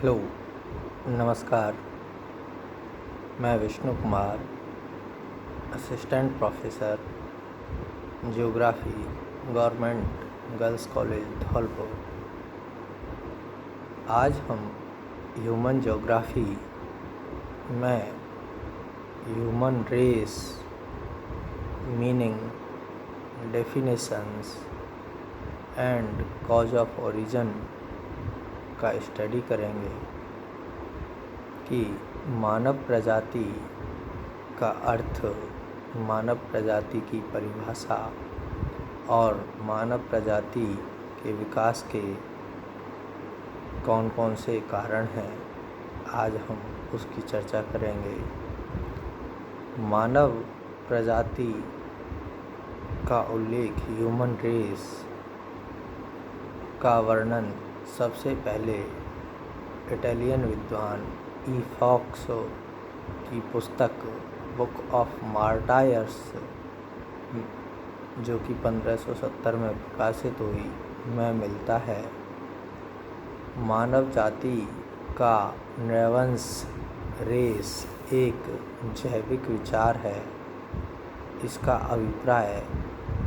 Hello, नमस्कार। मैं Vishnu Kumar, assistant professor geography, government girls college Dholpur. आज हम ह्यूमन ज्योग्राफी में human race meaning, definitions and cause of origin का स्टडी करेंगे कि मानव प्रजाति का अर्थ, मानव प्रजाति की परिभाषा और मानव प्रजाति के विकास के कौन कौन से कारण हैं, आज हम उसकी चर्चा करेंगे। मानव प्रजाति का उल्लेख, ह्यूमन रेस का वर्णन सबसे पहले इटालियन विद्वान ई फॉक्स की पुस्तक बुक ऑफ मार्टायर्स, जो कि 1570 में प्रकाशित हुई, में मिलता है। मानव जाति का नृवंश, रेस एक जैविक विचार है। इसका अभिप्राय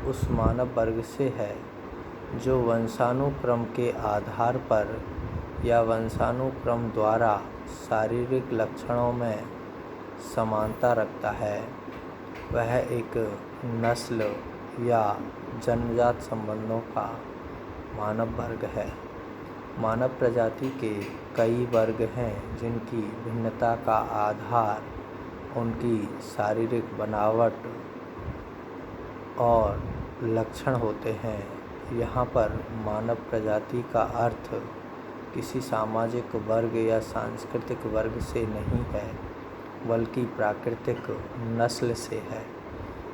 उस मानव वर्ग से है जो वंशानुक्रम के आधार पर या वंशानुक्रम द्वारा शारीरिक लक्षणों में समानता रखता है। वह एक नस्ल या जन्मजात संबंधों का मानव वर्ग है। मानव प्रजाति के कई वर्ग हैं जिनकी भिन्नता का आधार उनकी शारीरिक बनावट और लक्षण होते हैं। यहाँ पर मानव प्रजाति का अर्थ किसी सामाजिक वर्ग या सांस्कृतिक वर्ग से नहीं है, बल्कि प्राकृतिक नस्ल से है।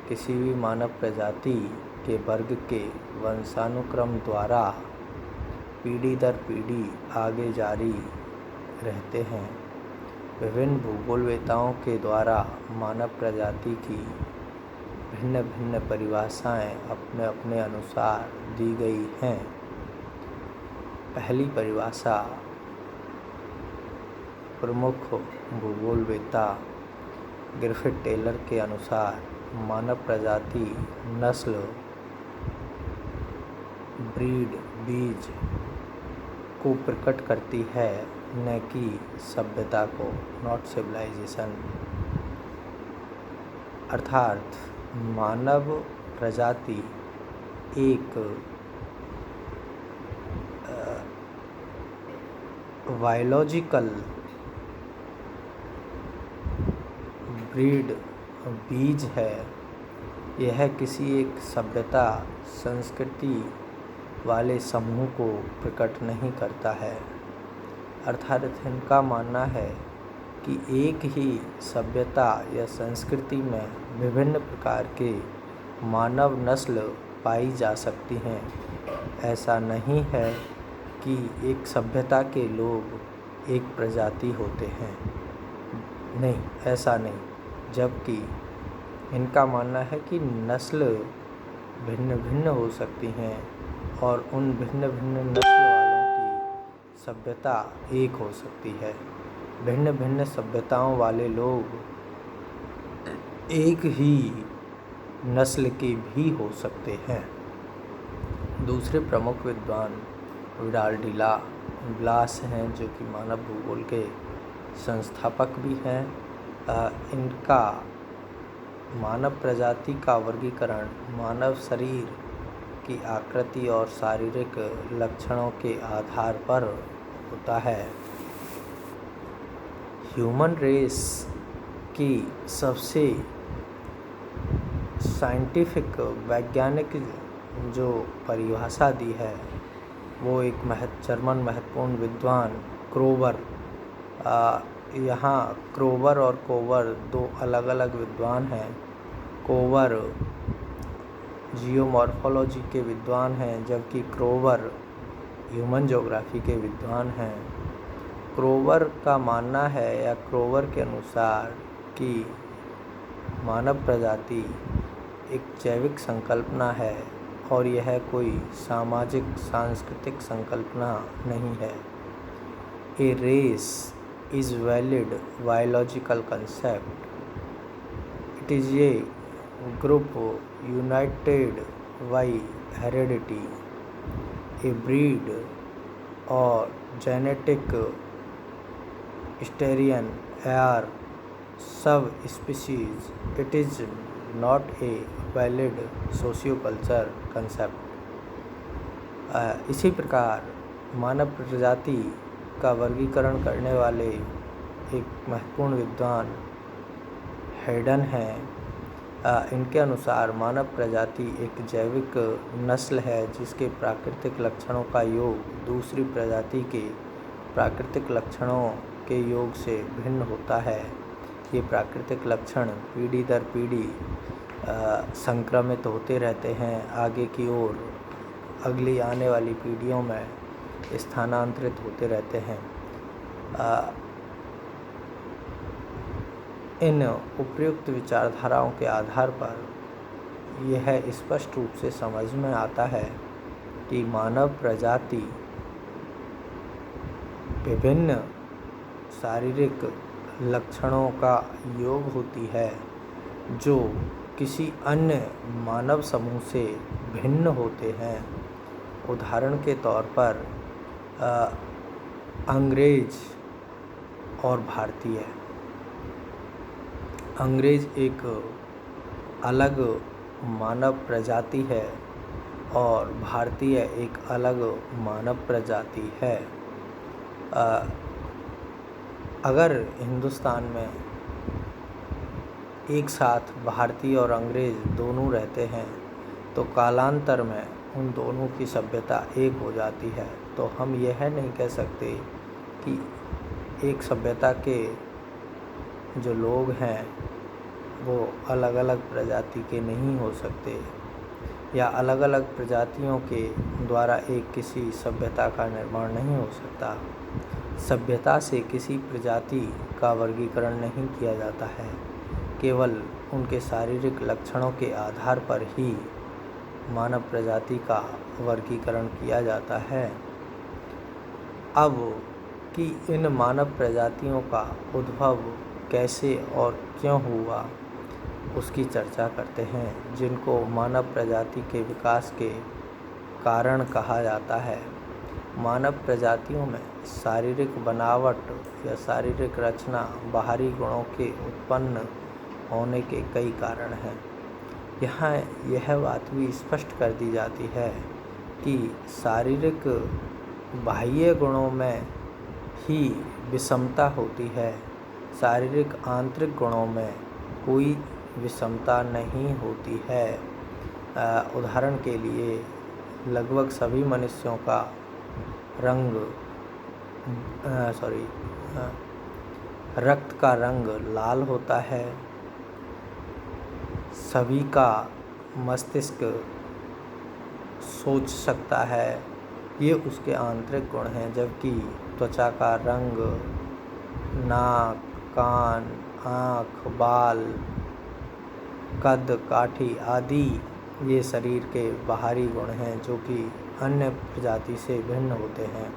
किसी भी मानव प्रजाति के वर्ग के वंशानुक्रम द्वारा पीढ़ी दर पीढ़ी आगे जारी रहते हैं। विभिन्न भूगोलवेत्ताओं के द्वारा मानव प्रजाति की भिन्न भिन्न परिभाषाएं अपने अपने अनुसार दी गई हैं। पहली परिभाषा प्रमुख भूगोलवेत्ता ग्रिफिथ टेलर के अनुसार मानव प्रजाति नस्ल, ब्रीड, बीज को प्रकट करती है, न कि सभ्यता को, नॉट सिविलाइजेशन। अर्थात मानव प्रजाति एक बायोलॉजिकल ब्रीड, बीज है। यह किसी एक सभ्यता, संस्कृति वाले समूह को प्रकट नहीं करता है। अर्थात इनका मानना है कि एक ही सभ्यता या संस्कृति में विभिन्न प्रकार के मानव नस्ल पाई जा सकती हैं। ऐसा नहीं है कि एक सभ्यता के लोग एक प्रजाति होते हैं, नहीं, ऐसा नहीं। जबकि इनका मानना है कि नस्ल भिन्न भिन्न हो सकती हैं और उन भिन्न भिन्न नस्ल वालों की सभ्यता एक हो सकती है। भिन्न भिन्न सभ्यताओं वाले लोग एक ही नस्ल के भी हो सकते हैं। दूसरे प्रमुख विद्वान विडाल डी ला ब्लास हैं, जो कि मानव भूगोल के संस्थापक भी हैं। इनका मानव प्रजाति का वर्गीकरण मानव शरीर की आकृति और शारीरिक लक्षणों के आधार पर होता है। ह्यूमन रेस की सबसे साइंटिफिक, वैज्ञानिक जो परिभाषा दी है, वो एक जर्मन महत्वपूर्ण विद्वान क्रोवर, यहाँ क्रोवर और कोवर दो अलग अलग विद्वान हैं। कोवर जियोमॉर्फोलॉजी के विद्वान हैं, जबकि क्रोवर ह्यूमन ज्योग्राफी के विद्वान हैं। क्रोवर का मानना है, या क्रोवर के अनुसार, कि मानव प्रजाति एक जैविक संकल्पना है और यह कोई सामाजिक सांस्कृतिक संकल्पना नहीं है। A race is valid biological concept. It is a group united by heredity. A breed or genetic strain are subspecies. It is not a valid sociocultural concept. इसी प्रकार मानव प्रजाति का वर्गीकरण करने वाले एक महत्वपूर्ण विद्वान हेडन हैं। इनके अनुसार मानव प्रजाति एक जैविक नस्ल है जिसके प्राकृतिक लक्षणों का योग दूसरी प्रजाति के प्राकृतिक लक्षणों के योग से भिन्न होता है। ये प्राकृतिक लक्षण पीढ़ी दर पीढ़ी संक्रमित होते रहते हैं, आगे की ओर अगली आने वाली पीढ़ियों में स्थानांतरित होते रहते हैं। इन उपयुक्त विचारधाराओं के आधार पर यह स्पष्ट रूप से समझ में आता है कि मानव प्रजाति विभिन्न शारीरिक लक्षणों का योग होती है जो किसी अन्य मानव समूह से भिन्न होते हैं। उदाहरण के तौर पर अंग्रेज और भारतीय। अंग्रेज एक अलग मानव प्रजाति है और भारतीय एक अलग मानव प्रजाति है। अगर हिंदुस्तान में एक साथ भारतीय और अंग्रेज दोनों रहते हैं तो कालांतर में उन दोनों की सभ्यता एक हो जाती है। तो हम यह नहीं कह सकते कि एक सभ्यता के जो लोग हैं वो अलग अलग प्रजाति के नहीं हो सकते, या अलग अलग प्रजातियों के द्वारा एक किसी सभ्यता का निर्माण नहीं हो सकता। सभ्यता से किसी प्रजाति का वर्गीकरण नहीं किया जाता है, केवल उनके शारीरिक लक्षणों के आधार पर ही मानव प्रजाति का वर्गीकरण किया जाता है। अब कि इन मानव प्रजातियों का उद्भव कैसे और क्यों हुआ उसकी चर्चा करते हैं, जिनको मानव प्रजाति के विकास के कारण कहा जाता है। मानव प्रजातियों में शारीरिक बनावट या शारीरिक रचना बाहरी गुणों के उत्पन्न होने के कई कारण हैं। यहाँ यह बात भी स्पष्ट कर दी जाती है कि शारीरिक बाह्य गुणों में ही विषमता होती है, शारीरिक आंतरिक गुणों में कोई विषमता नहीं होती है। उदाहरण के लिए लगभग सभी मनुष्यों का रक्त का रंग लाल होता है, सभी का मस्तिष्क सोच सकता है, ये उसके आंतरिक गुण हैं। जबकि त्वचा का रंग, नाक, कान, आँख, बाल, कद, काठी आदि ये शरीर के बाहरी गुण हैं जो कि अन्य प्रजाति से भिन्न होते हैं।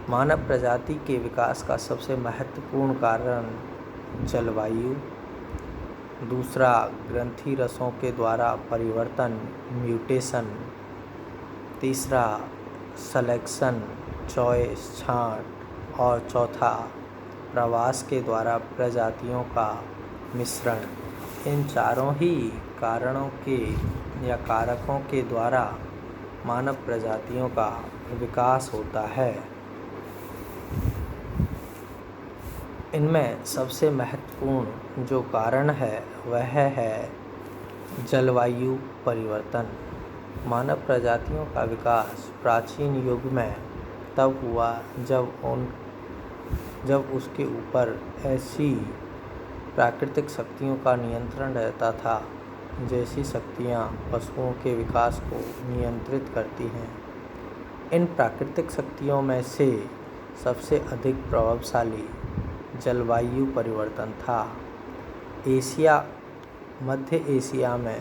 मानव प्रजाति के विकास का सबसे महत्वपूर्ण कारण जलवायु, दूसरा ग्रंथि रसों के द्वारा परिवर्तन म्यूटेशन, तीसरा सलेक्शन चॉइस छांट, और चौथा प्रवास के द्वारा प्रजातियों का मिश्रण। इन चारों ही कारणों के या कारकों के द्वारा मानव प्रजातियों का विकास होता है। इनमें सबसे महत्वपूर्ण जो कारण है वह है जलवायु परिवर्तन। मानव प्रजातियों का विकास प्राचीन युग में तब हुआ जब उसके ऊपर ऐसी प्राकृतिक शक्तियों का नियंत्रण रहता था जैसी शक्तियाँ पशुओं के विकास को नियंत्रित करती हैं। इन प्राकृतिक शक्तियों में से सबसे अधिक प्रभावशाली जलवायु परिवर्तन था। मध्य एशिया में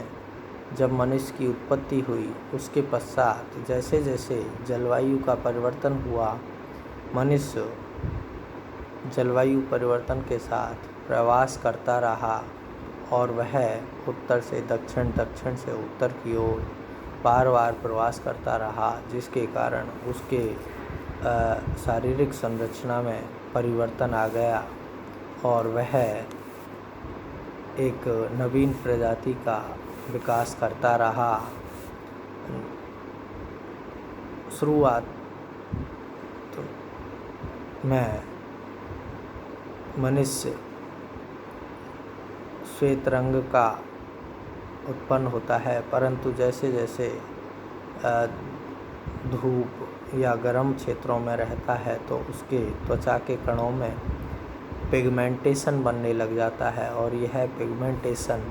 जब मनुष्य की उत्पत्ति हुई उसके पश्चात जैसे जैसे जलवायु का परिवर्तन हुआ, मनुष्य जलवायु परिवर्तन के साथ प्रवास करता रहा और वह उत्तर से दक्षिण, दक्षिण से उत्तर की ओर बार बार प्रवास करता रहा, जिसके कारण उसके शारीरिक संरचना में परिवर्तन आ गया और वह एक नवीन प्रजाति का विकास करता रहा। शुरुआत में मनुष्य श्वेत रंग का उत्पन्न होता है, परंतु जैसे जैसे धूप या गर्म क्षेत्रों में रहता है तो उसके त्वचा के कणों में पिगमेंटेशन बनने लग जाता है और यह पिगमेंटेशन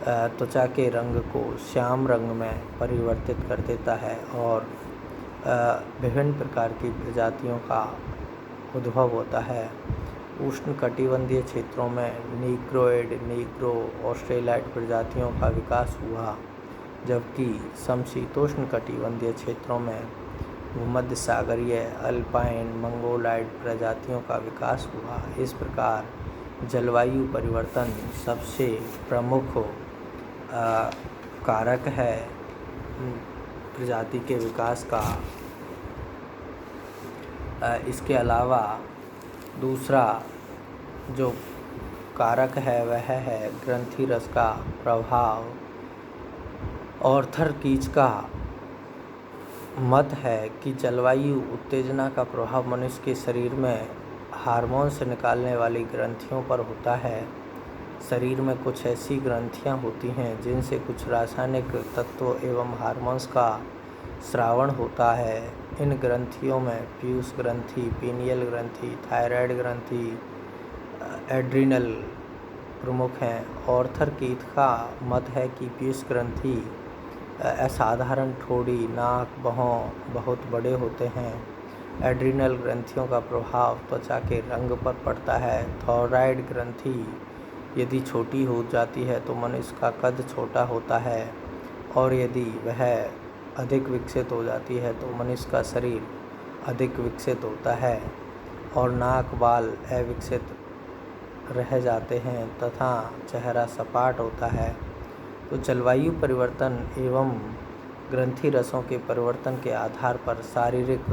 त्वचा के रंग को श्याम रंग में परिवर्तित कर देता है और विभिन्न प्रकार की प्रजातियों का उद्भव होता है। उष्णकटिबंधीय क्षेत्रों में नीग्रोइड, नीग्रो, ऑस्ट्रेलाइड प्रजातियों का विकास हुआ, जबकि समशीतोष्ण कटिबंधीय क्षेत्रों में भूमध्य सागरीय, अल्पाइन, मंगोलाइड प्रजातियों का विकास हुआ। इस प्रकार जलवायु परिवर्तन सबसे प्रमुख कारक है प्रजाति के विकास का। इसके अलावा दूसरा जो कारक है वह है ग्रंथि रस का प्रभाव। ऑर्थर कीच का मत है कि जलवायु उत्तेजना का प्रभाव मनुष्य के शरीर में हार्मोन से निकालने वाली ग्रंथियों पर होता है। शरीर में कुछ ऐसी ग्रंथियां होती हैं जिनसे कुछ रासायनिक तत्वों एवं हार्मोन्स का स्रावण होता है। इन ग्रंथियों में पीयूष ग्रंथि, पीनियल ग्रंथि, थायराइड ग्रंथि, एड्रिनल प्रमुख हैं। ऑर्थर कीथ का मत है कि पीयूष ग्रंथि असाधारण ठोड़ी, नाक, भौं बहुत बड़े होते हैं। एड्रिनल ग्रंथियों का प्रभाव त्वचा के रंग पर पड़ता है। थायराइड ग्रंथि यदि छोटी हो जाती है तो मनुष्य का कद छोटा होता है और यदि वह अधिक विकसित हो जाती है तो मनुष्य का शरीर अधिक विकसित होता है और नाक, बाल अविकसित रह जाते हैं तथा चेहरा सपाट होता है। तो जलवायु परिवर्तन एवं ग्रंथि रसों के परिवर्तन के आधार पर शारीरिक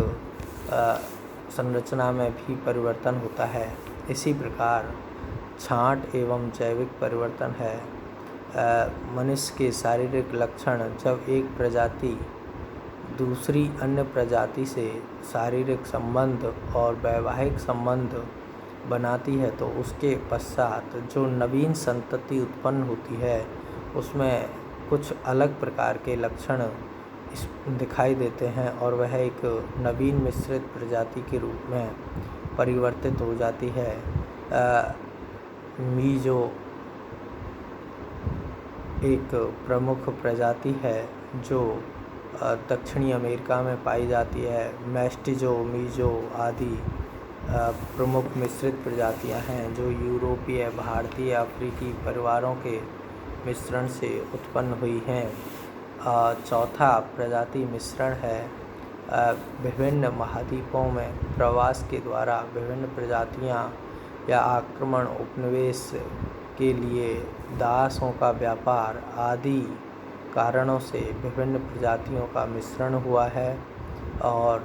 संरचना में भी परिवर्तन होता है। इसी प्रकार छांट एवं जैविक परिवर्तन है। मनुष्य के शारीरिक लक्षण जब एक प्रजाति दूसरी अन्य प्रजाति से शारीरिक संबंध और वैवाहिक संबंध बनाती है तो उसके पश्चात जो नवीन संतति उत्पन्न होती है उसमें कुछ अलग प्रकार के लक्षण दिखाई देते हैं और वह एक नवीन मिश्रित प्रजाति के रूप में परिवर्तित हो जाती है। मीजो एक प्रमुख प्रजाति है जो दक्षिणी अमेरिका में पाई जाती है। मेस्टिजो, मीजो आदि प्रमुख मिश्रित प्रजातियां हैं जो यूरोपीय, भारतीय, अफ्रीकी परिवारों के मिश्रण से उत्पन्न हुई हैं। चौथा प्रजाति मिश्रण है। विभिन्न महाद्वीपों में प्रवास के द्वारा विभिन्न प्रजातियां या आक्रमण, उपनिवेश के लिए दासों का व्यापार आदि कारणों से विभिन्न प्रजातियों का मिश्रण हुआ है और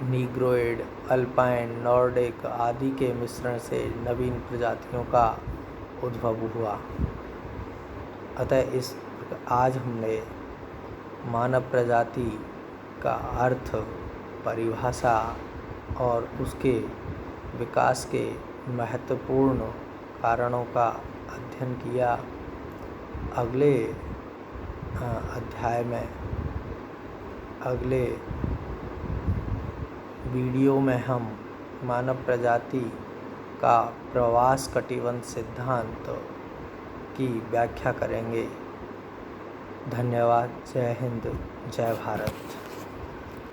नीग्रोइड, अल्पाइन, नॉर्डिक आदि के मिश्रण से नवीन प्रजातियों का उद्भव हुआ। अतः आज हमने मानव प्रजाति का अर्थ, परिभाषा और उसके विकास के महत्वपूर्ण कारणों का अध्ययन किया। अगले अध्याय में, अगले वीडियो में हम मानव प्रजाति का प्रवास कटिबंध सिद्धांत की व्याख्या करेंगे। धन्यवाद। जय हिंद, जय भारत।